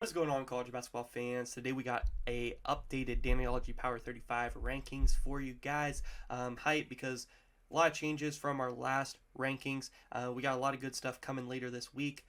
What is going on, college basketball fans? Today we got a updated Dannyology Power 35 rankings for you guys. Hype because a lot of changes from our last rankings. We got a lot of good stuff coming later this week.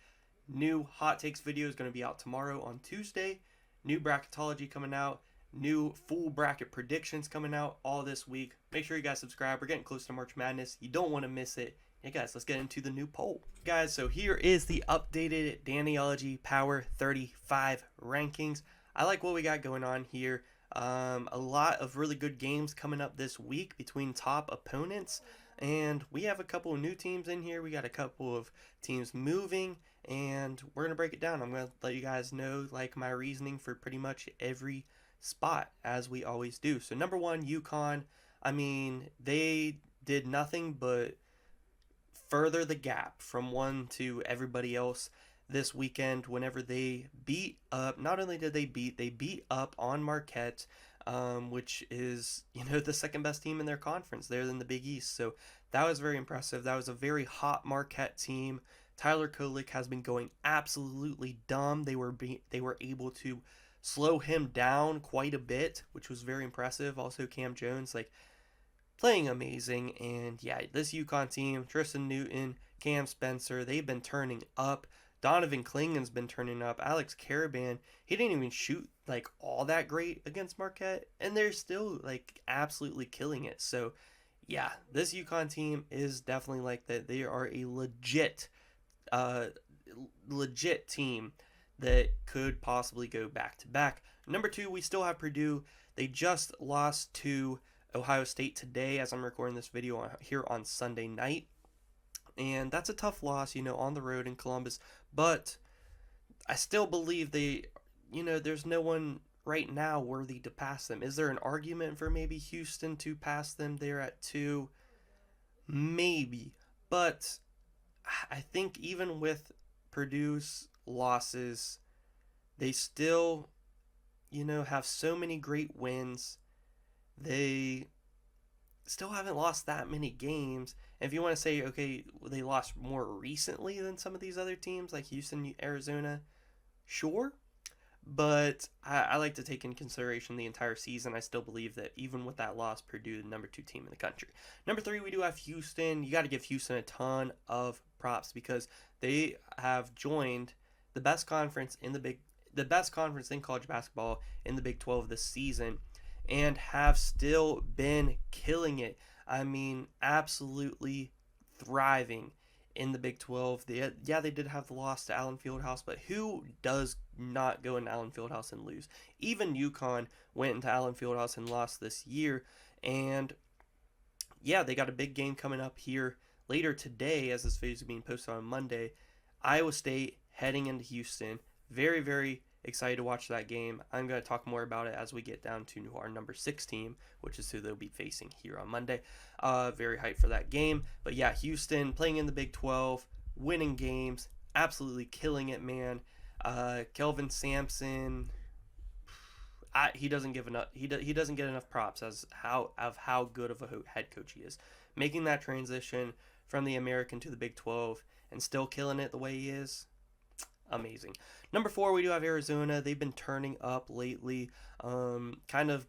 New hot takes video is going to be out tomorrow on Tuesday. New bracketology coming out. New full bracket predictions coming out all this week. Make sure you guys subscribe. We're getting close to March Madness. You don't want to miss it. Hey guys, let's get into the new poll. Guys, so here is the updated Dannyology Power 35 rankings. I like what we got going on here. A lot of really good games coming up this week between top opponents. And we have a couple of new teams in here. We got a couple of teams moving. And we're going to break it down. I'm going to let you guys know like my reasoning for pretty much every spot, as we always do. So number one, Yukon. I mean, they did nothing but further the gap from one to everybody else this weekend whenever they beat up. Not only did they beat up on Marquette, which is, the second best team in their conference there in the Big East. So that was very impressive. That was a very hot Marquette team. Tyler Kolek has been going absolutely dumb. They were able to slow him down quite a bit, which was very impressive. Also, Cam Jones, playing amazing. And yeah, this Yukon team, Tristan Newton, Cam Spencer, they've been turning up. Donovan Klingen's been turning up. Alex Caravan, he didn't even shoot all that great against Marquette, and they're still absolutely killing it. So yeah, this Yukon team is definitely like that. They are a uh legit team that could possibly go back to back. Number two, we still have Purdue. They just lost to Ohio State today as I'm recording this video here on Sunday night. And that's a tough loss, on the road in Columbus. But I still believe there's no one right now worthy to pass them. Is there an argument for maybe Houston to pass them there at 2? Maybe. But I think even with Purdue's losses, they still, have so many great wins. They still haven't lost that many games. And if you want to say, okay, they lost more recently than some of these other teams like Houston, Arizona, sure. But I like to take in consideration the entire season. I still believe that even with that loss, Purdue, the number 2 team in the country. Number 3, we do have Houston. You got to give Houston a ton of props because they have joined the best conference the best conference in college basketball in the Big 12 this season, and have still been killing it. I mean, absolutely thriving in the Big 12. They did have the loss to Allen Fieldhouse, but who does not go into Allen Fieldhouse and lose? Even Yukon went into Allen Fieldhouse and lost this year. And yeah, they got a big game coming up here later today, as this video is being posted on Monday. Iowa State heading into Houston. Very, very excited to watch that game. I'm going to talk more about it as we get down to our number 6 team, which is who they'll be facing here on Monday. Very hyped for that game. But yeah, Houston playing in the Big 12, winning games, absolutely killing it, man. Kelvin Sampson, he doesn't give enough. He doesn't get enough props as how good of a head coach he is, making that transition from the American to the Big 12 and still killing it the way he is. Amazing. Number 4, we do have Arizona. They've been turning up lately. Kind of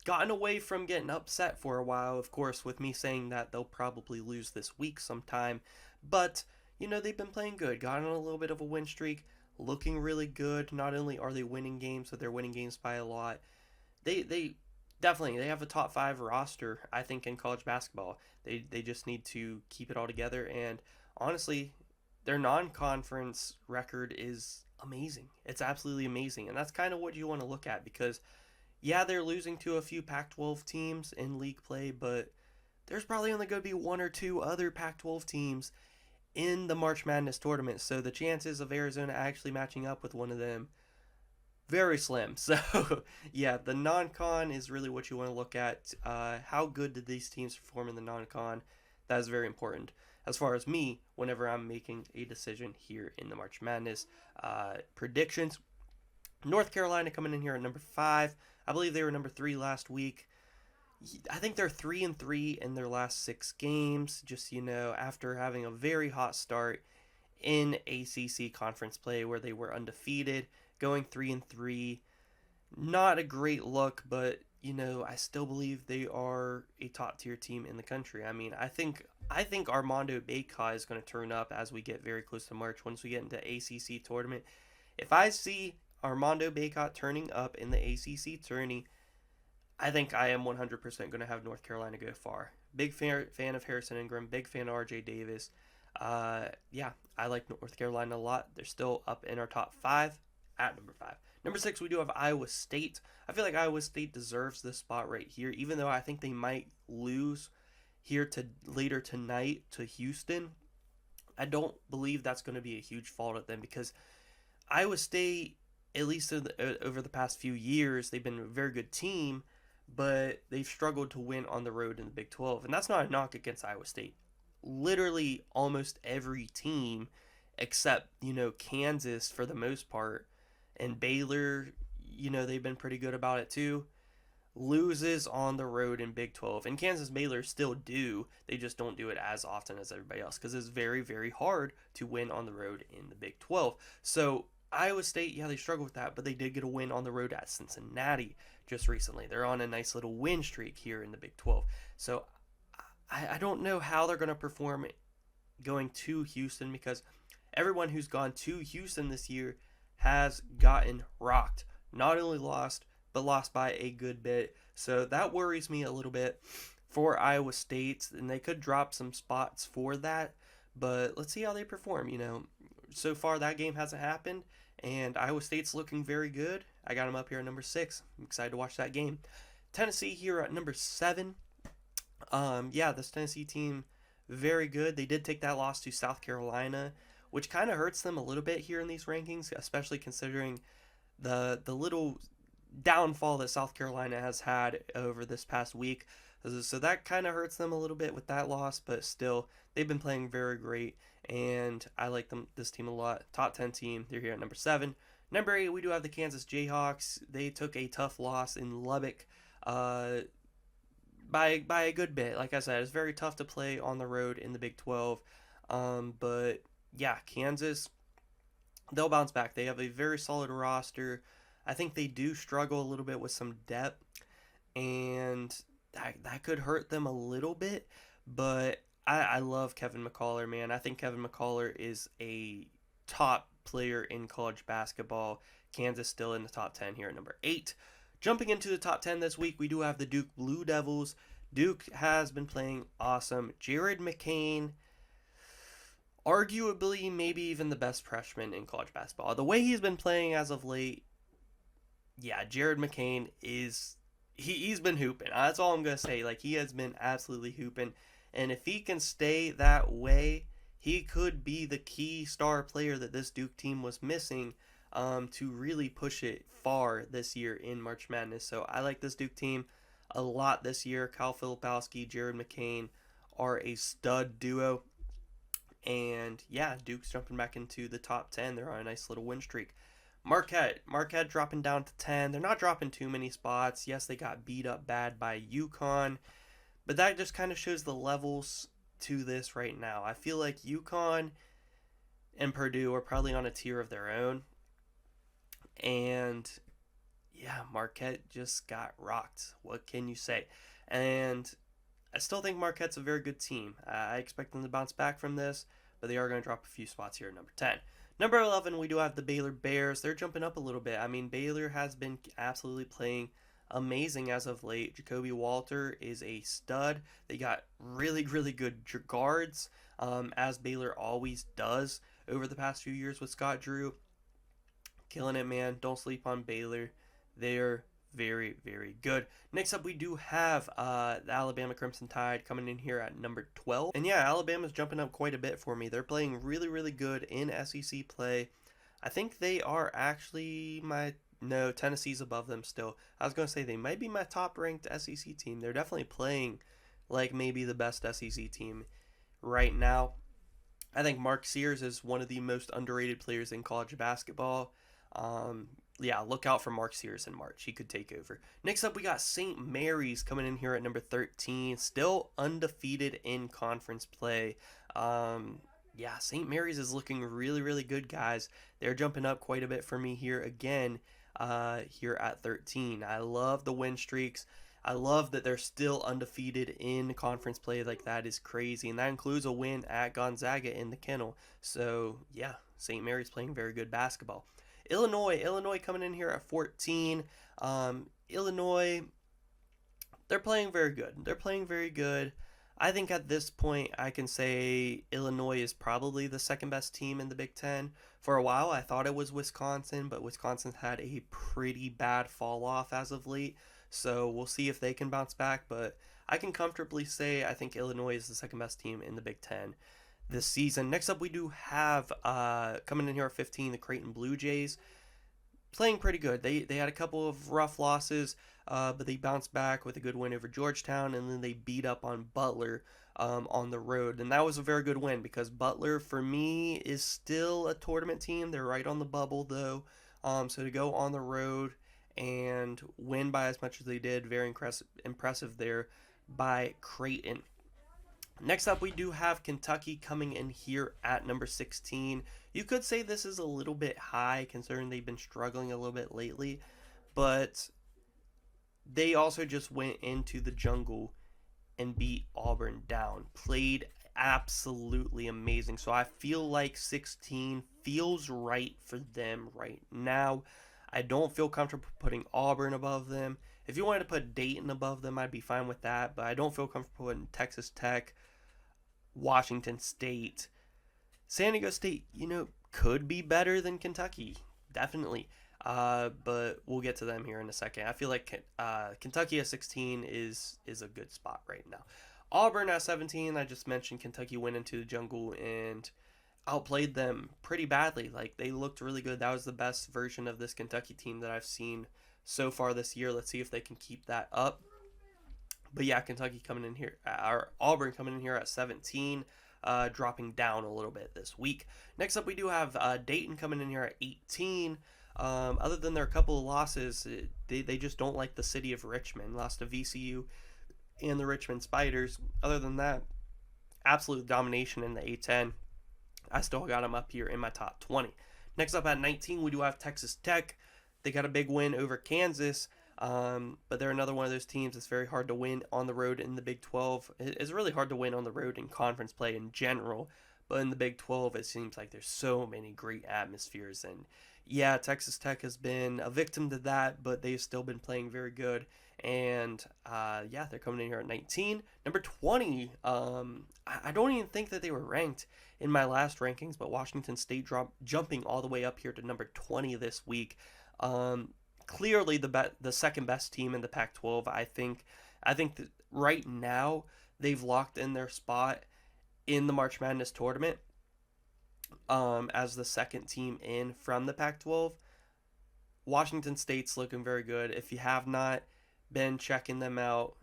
gotten away from getting upset for a while. Of course, with me saying that they'll probably lose this week sometime. But, they've been playing good. Got on a little bit of a win streak. Looking really good. Not only are they winning games, but they're winning games by a lot. They definitely, they have a top 5 roster, I think, in college basketball. They just need to keep it all together. And honestly, their non-conference record is amazing. It's absolutely amazing. And that's kind of what you want to look at because, yeah, they're losing to a few Pac-12 teams in league play, but there's probably only going to be 1 or 2 other Pac-12 teams in the March Madness tournament. So the chances of Arizona actually matching up with one of them, very slim. So, yeah, the non-con is really what you want to look at. How good did these teams perform in the non-con? That is very important as far as me whenever I'm making a decision here in the March Madness. Predictions. North Carolina coming in here at number 5. I believe they were number 3 last week. I think they're 3-3 in their last 6 games, just, after having a very hot start in ACC conference play where they were undefeated, going 3-3. Not a great look, but I still believe they are a top tier team in the country. I mean, I think Armando Bacot is going to turn up as we get very close to March. Once we get into ACC tournament, if I see Armando Bacot turning up in the ACC tourney, I think I am 100% going to have North Carolina go far. Big fan of Harrison Ingram. Big fan of RJ Davis. Yeah, I like North Carolina a lot. They're still up in our top 5 at number 5. Number 6, we do have Iowa State. I feel like Iowa State deserves this spot right here, even though I think they might lose here to later tonight to Houston. I don't believe that's going to be a huge fault at them because Iowa State, at least over the past few years, they've been a very good team, but they've struggled to win on the road in the Big 12. And that's not a knock against Iowa State. Literally almost every team except, Kansas for the most part, and Baylor, they've been pretty good about it too, loses on the road in Big 12. And Kansas Baylor still do. They just don't do it as often as everybody else because it's very, very hard to win on the road in the Big 12. So Iowa State, yeah, they struggle with that, but they did get a win on the road at Cincinnati just recently. They're on a nice little win streak here in the Big 12. So I don't know how they're going to perform going to Houston because everyone who's gone to Houston this year has gotten rocked. Not only lost, but lost by a good bit. So that worries me a little bit for Iowa State, and they could drop some spots for that. But let's see how they perform. So far that game hasn't happened, and Iowa State's looking very good. I got them up here at number 6. I'm excited to watch that game. Tennessee here at number 7. Yeah, this Tennessee team, very good. They did take that loss to South Carolina, which kind of hurts them a little bit here in these rankings, especially considering the little downfall that South Carolina has had over this past week. So that kind of hurts them a little bit with that loss, but still, they've been playing very great, and I like this team a lot. Top 10 team, they're here at number 7. Number 8, we do have the Kansas Jayhawks. They took a tough loss in Lubbock by a good bit. Like I said, it's very tough to play on the road in the Big 12. But yeah, Kansas, they'll bounce back. They have a very solid roster. I think they do struggle a little bit with some depth, and that could hurt them a little bit. But I love Kevin McCullar, man. I think Kevin McCullar is a top player in college basketball. Kansas still in the top 10 here at number 8. Jumping into the top 10 this week, we do have the Duke Blue Devils. Duke has been playing awesome. Jared McCain, arguably maybe even the best freshman in college basketball. The way he's been playing as of late, yeah, Jared McCain he's been hooping. That's all I'm going to say. Like, he has been absolutely hooping. And if he can stay that way, he could be the key star player that this Duke team was missing to really push it far this year in March Madness. So I like this Duke team a lot this year. Kyle Filipowski, Jared McCain are a stud duo. And yeah, Duke's jumping back into the top 10. They're on a nice little win streak. Marquette dropping down to 10. They're not dropping too many spots. Yes, they got beat up bad by Yukon, but that just kind of shows the levels to this right now. I feel like Yukon and Purdue are probably on a tier of their own. And yeah, Marquette just got rocked. What can you say? And I still think Marquette's a very good team. I expect them to bounce back from this, but they are going to drop a few spots here at number 10. Number 11, we do have the Baylor Bears. They're jumping up a little bit. I mean, Baylor has been absolutely playing amazing as of late. Jacoby Walter is a stud. They got really, really good guards, as Baylor always does over the past few years with Scott Drew. Killing it, man. Don't sleep on Baylor. They're very, very good. Next up, we do have the Alabama Crimson Tide coming in here at number 12. And yeah, Alabama's jumping up quite a bit for me. They're playing really, really good in SEC play. I think they are actually no, Tennessee's above them still. I was going to say they might be my top-ranked SEC team. They're definitely playing like maybe the best SEC team right now. I think Mark Sears is one of the most underrated players in college basketball. Yeah, look out for Mark Sears in March. He could take over. Next up, we got St. Mary's coming in here at number 13. Still undefeated in conference play. Yeah, St. Mary's is looking really, really good, guys. They're jumping up quite a bit for me here again, here at 13. I love the win streaks. I love that they're still undefeated in conference play. Like, that is crazy. And that includes a win at Gonzaga in the Kennel. So, yeah, St. Mary's playing very good basketball. Illinois coming in here at 14. Illinois, they're playing very good. They're playing very good. I think at this point, I can say Illinois is probably the second best team in the Big Ten. For a while, I thought it was Wisconsin, but Wisconsin had a pretty bad fall off as of late. So we'll see if they can bounce back. But I can comfortably say I think Illinois is the second best team in the Big Ten this season. Next up, we do have coming in here at 15, the Creighton Blue Jays, playing pretty good. They had a couple of rough losses, but they bounced back with a good win over Georgetown, and then they beat up on Butler on the road. And that was a very good win because Butler, for me, is still a tournament team. They're right on the bubble, though. So to go on the road and win by as much as they did, very impressive there by Creighton. Next up, we do have Kentucky coming in here at number 16. You could say this is a little bit high considering they've been struggling a little bit lately, but they also just went into the jungle and beat Auburn down. Played absolutely amazing. So I feel like 16 feels right for them right now. I don't feel comfortable putting Auburn above them. If you wanted to put Dayton above them, I'd be fine with that, but I don't feel comfortable putting Texas Tech, Washington State. San Diego State, could be better than Kentucky, definitely. But we'll get to them here in a second. I feel like Kentucky at 16 is a good spot right now. Auburn at 17, I just mentioned Kentucky went into the jungle and outplayed them pretty badly. Like, they looked really good. That was the best version of this Kentucky team that I've seen so far this year. Let's see if they can keep that up. But yeah, Kentucky coming in here, or Auburn coming in here at 17, dropping down a little bit this week. Next up, we do have Dayton coming in here at 18. Other than their couple of losses, they just don't like the city of Richmond. Lost to VCU and the Richmond Spiders. Other than that, absolute domination in the A10. I still got them up here in my top 20. Next up at 19, we do have Texas Tech. They got a big win over Kansas. But they're another one of those teams that's very hard to win on the road in the Big 12. It's really hard to win on the road in conference play in general, but in the Big 12, it seems like there's so many great atmospheres. And yeah, Texas Tech has been a victim to that, but they've still been playing very good. And yeah, they're coming in here at 19. Number 20, I don't even think that they were ranked in my last rankings, but Washington State jumping all the way up here to number 20 this week. Clearly the second best team in the Pac-12. I think that right now they've locked in their spot in the March Madness tournament as the second team in from the Pac-12. Washington State's looking very good. If you have not been checking them out,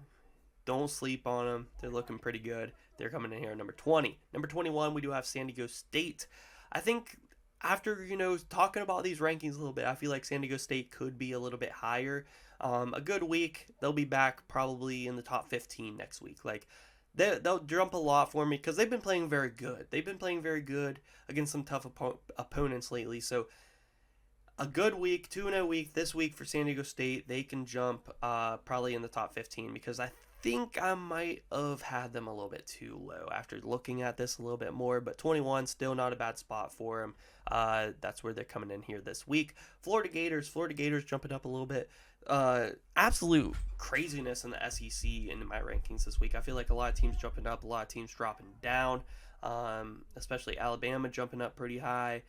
don't sleep on them. They're looking pretty good. They're coming in here at number 20. Number 21, we do have San Diego State. I think after, talking about these rankings a little bit, I feel like San Diego State could be a little bit higher. A good week. They'll be back probably in the top 15 next week. Like, they'll jump a lot for me because they've been playing very good. They've been playing very good against some tough opponents lately. So, a good week, 2-0 week, this week for San Diego State, they can jump probably in the top 15 because I think I might have had them a little bit too low after looking at this a little bit more, but 21 still not a bad spot for them. That's where they're coming in here this week. Florida Gators jumping up a little bit. Absolute craziness in the SEC in my rankings this week. I feel like a lot of teams jumping up, a lot of teams dropping down, especially Alabama jumping up pretty high.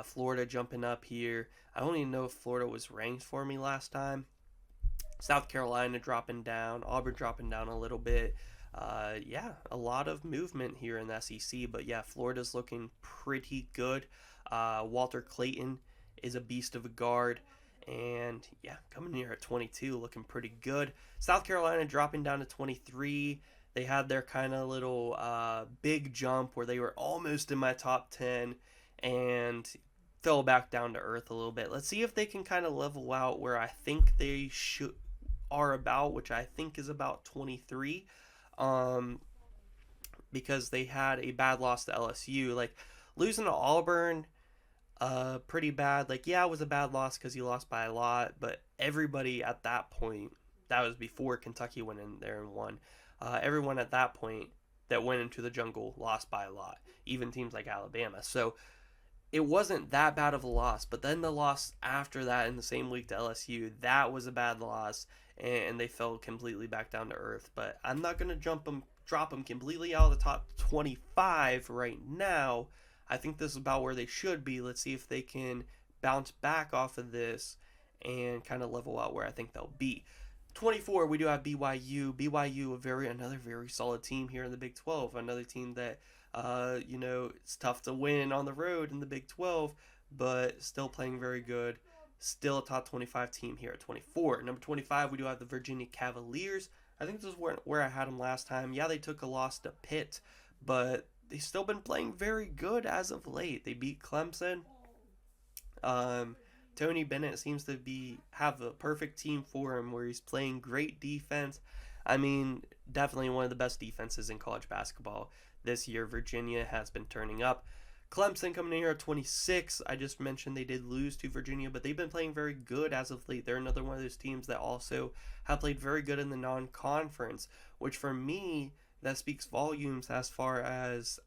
Florida jumping up here. I don't even know if Florida was ranked for me last time. South Carolina dropping down, Auburn dropping down a little bit. Yeah, a lot of movement here in the SEC, but yeah, Florida's looking pretty good. Walter Clayton is a beast of a guard, and yeah, coming here at 22, looking pretty good. South Carolina dropping down to 23. They had their kind of little big jump where they were almost in my top 10 and fell back down to earth a little bit. Let's see if they can kind of level out where I think they are about, which I think is about 23. because they had a bad loss to LSU. Like losing to Auburn, pretty bad. Like yeah, it was a bad loss because you lost by a lot, but everybody at that point, that was before Kentucky went in there and won. Everyone at that point that went into the jungle lost by a lot, even teams like Alabama. So it wasn't that bad of a loss, but then the loss after that in the same week to LSU, that was a bad loss, and they fell completely back down to earth. But I'm not going to drop them completely out of the top 25 right now. I think this is about where they should be. Let's see if they can bounce back off of this and kind of level out where I think they'll be. 24, we do have BYU. BYU, another very solid team here in the Big 12. Another team that, it's tough to win on the road in the Big 12, but still playing very good. Still a top 25 team here at 24. Number 25, we do have the Virginia Cavaliers. I think this is where I had them last time. Yeah, they took a loss to Pitt, but they've still been playing very good as of late. They beat Clemson. Tony Bennett seems to have a perfect team for him where he's playing great defense. I mean, definitely one of the best defenses in college basketball this year. Virginia has been turning up. Clemson coming in here at 26. I just mentioned they did lose to Virginia, but they've been playing very good as of late. They're another one of those teams that also have played very good in the non-conference, which for me, that speaks volumes as far as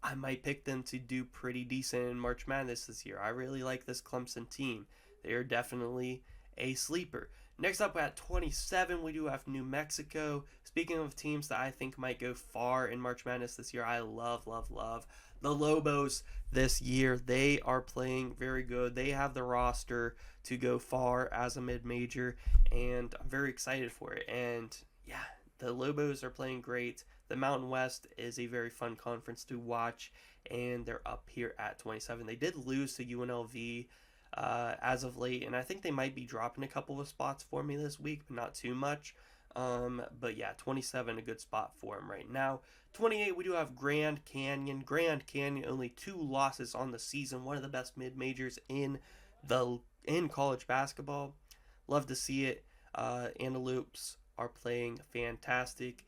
I might pick them to do pretty decent in March Madness this year. I really like this Clemson team. They are definitely a sleeper. Next up at 27, we do have New Mexico. Speaking of teams that I think might go far in March Madness this year, I love the Lobos this year. They are playing very good. They have the roster to go far as a mid-major, and I'm very excited for it. And yeah, the Lobos are playing great. The Mountain West is a very fun conference to watch, and they're up here at 27. They did lose to UNLV as of late, and I think they might be dropping a couple of spots for me this week, but not too much. But yeah, 27, a good spot for them right now. 28, we do have Grand Canyon. Grand Canyon, only 2 losses on the season. One of the best mid-majors in college basketball. Love to see it. Antelopes are playing fantastic.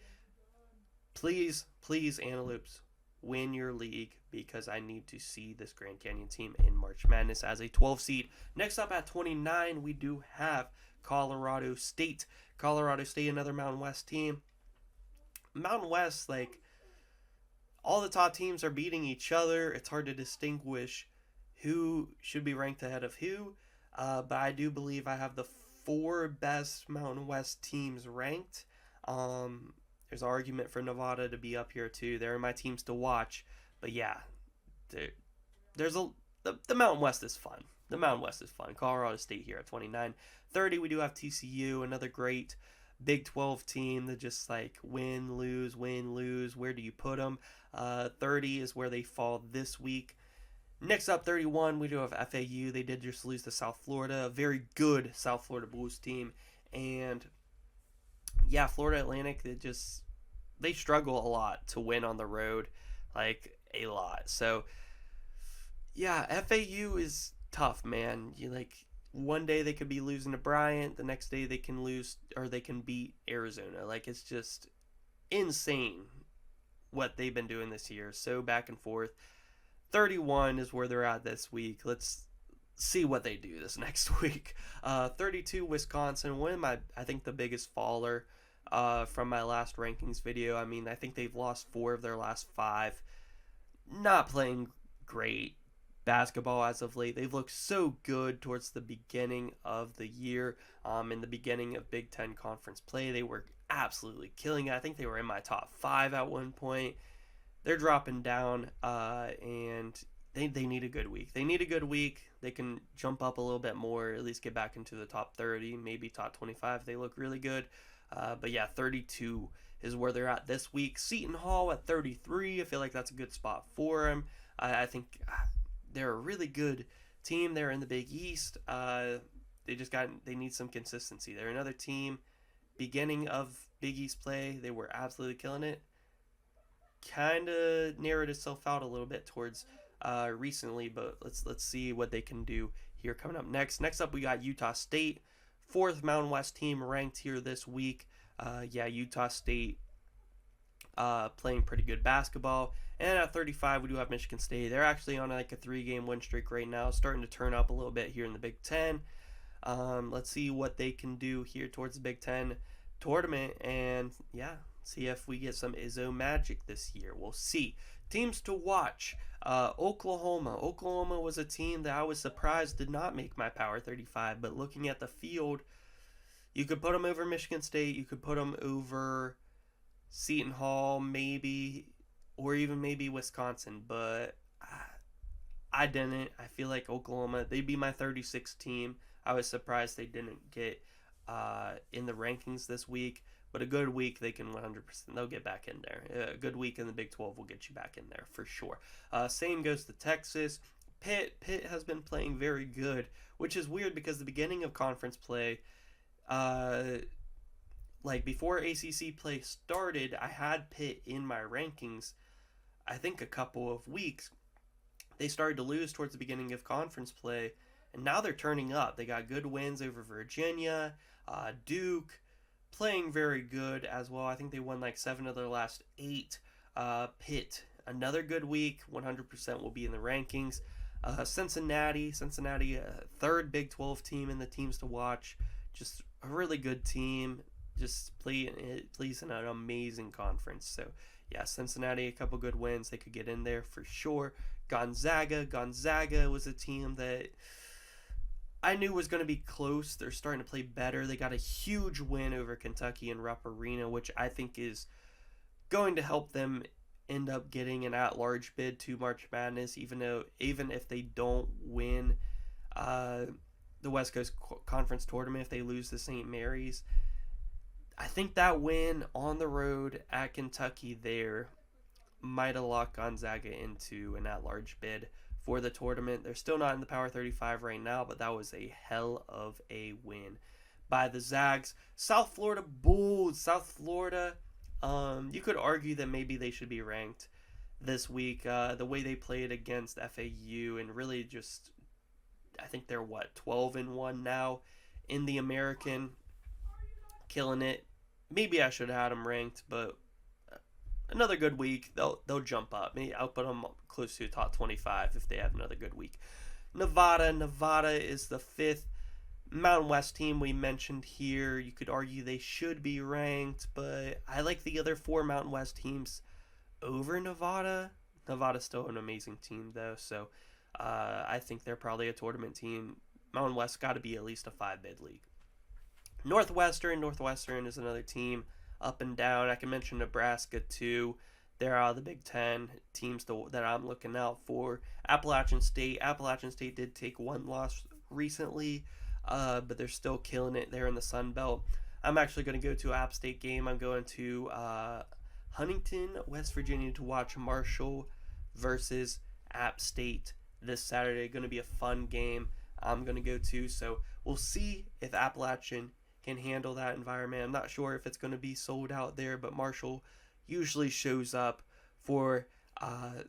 Please, Antelopes, win your league, because I need to see this Grand Canyon team in March Madness as a 12 seed. Next up at 29, we do have Colorado State. Colorado State, another Mountain West team. Mountain West, like, all the top teams are beating each other. It's hard to distinguish who should be ranked ahead of who, but I do believe I have the 4 best Mountain West teams ranked. There's an argument for Nevada to be up here too. They're my teams to watch. But yeah, the Mountain West is fun. The Mountain West is fun. Colorado State here at 29. 30, we do have TCU, another great Big 12 team that just like win, lose. Where do you put them? 30 is where they fall this week. Next up, 31, we do have FAU. They did just lose to South Florida. A very good South Florida Blues team. And yeah, Florida Atlantic, they struggle a lot to win on the road, like a lot. So yeah, FAU is tough, man. One day they could be losing to Bryant, the next day they can lose, or they can beat Arizona. Like, it's just insane what they've been doing this year. So back and forth. 31 is where they're at this week. Let's see what they do this next week. 32, Wisconsin. I think the biggest faller from my last rankings video. I mean, I think they've lost 4 of their last 5. Not playing great basketball as of late. They've looked so good towards the beginning of the year. In the beginning of Big Ten conference play, they were absolutely killing it. I think they were in my top 5 at one point. They're dropping down, and they need a good week. They can jump up a little bit more, at least get back into the top 30, maybe top 25. They look really good. But yeah, 32 is where they're at this week. Seton Hall at 33. I feel like that's a good spot for them. I think they're a really good team. They're in the Big East. They need some consistency. They're another team. Beginning of Big East play, they were absolutely killing it. Kind of narrowed itself out a little bit towards recently, but let's see what they can do here coming up next. Next up, we got Utah State, 4th Mountain West team ranked here this week. Utah State playing pretty good basketball. And at 35, we do have Michigan State. They're actually on like a 3-game win streak right now, starting to turn up a little bit here in the Big Ten. Let's see what they can do here towards the Big Ten tournament, and yeah, see if we get some Izzo magic this year. We'll see. Teams to watch. Oklahoma. Oklahoma was a team that I was surprised did not make my Power 35, but looking at the field, you could put them over Michigan State, you could put them over Seton Hall, maybe, or even maybe Wisconsin, but I didn't. I feel like Oklahoma, they'd be my 36th team. I was surprised they didn't get in the rankings this week, but a good week they can 100%, they'll get back in there. A good week in the Big 12 will get you back in there for sure. Same goes to Texas. Pitt has been playing very good, which is weird because the beginning of conference play, like before ACC play started, I had Pitt in my rankings. I think a couple of weeks. They started to lose towards the beginning of conference play, and now they're turning up. They got good wins over Virginia, Duke, playing very good as well. I think they won like 7 of their last 8. Pitt, another good week, 100% will be in the rankings. Cincinnati, third Big 12 team in the teams to watch. Just a really good team. Just plays in an amazing conference. So yeah, Cincinnati, a couple good wins. They could get in there for sure. Gonzaga was a team that I knew was going to be close. They're starting to play better. They got a huge win over Kentucky in Rupp Arena, which I think is going to help them end up getting an at-large bid to March Madness, even if they don't win the West Coast Conference Tournament, if they lose to St. Mary's. I think that win on the road at Kentucky there might have locked Gonzaga into an at-large bid for the tournament. They're still not in the Power 35 right now, but that was a hell of a win by the Zags. South Florida Bulls. South Florida, you could argue that maybe they should be ranked this week. The way they played against FAU, and really just, I think they're 12-1 now in the American, killing it. Maybe I should have had them ranked, but another good week, they'll jump up. Maybe I'll put them close to top 25 if they have another good week. Nevada is the 5th Mountain West team we mentioned here. You could argue they should be ranked, but I like the other 4 Mountain West teams over Nevada. Nevada's still an amazing team though, so I think they're probably a tournament team. Mountain West got to be at least a 5-bid league. Northwestern is another team up and down. I can mention Nebraska too. They're out of the Big Ten teams that I'm looking out for. Appalachian State did take 1 loss recently, but they're still killing it there in the Sun Belt. I'm actually going to go to an App State game. I'm going to Huntington, West Virginia to watch Marshall versus App State this Saturday. Going to be a fun game I'm going to go to. So we'll see if Appalachian can handle that environment. I'm not sure if it's going to be sold out there, but Marshall usually shows up for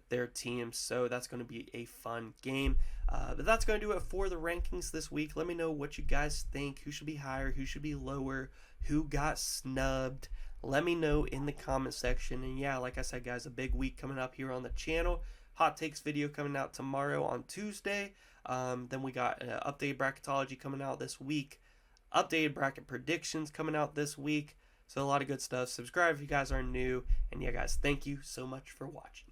their teams, so that's going to be a fun game. But that's going to do it for the rankings this week. Let me know what you guys think. Who should be higher? Who should be lower? Who got snubbed? Let me know in the comment section. And yeah, like I said, guys, a big week coming up here on the channel. Hot takes video coming out tomorrow on Tuesday. Then we got updated bracketology coming out this week. Updated bracket predictions coming out this week. So a lot of good stuff. Subscribe if you guys are new. And yeah, guys, thank you so much for watching.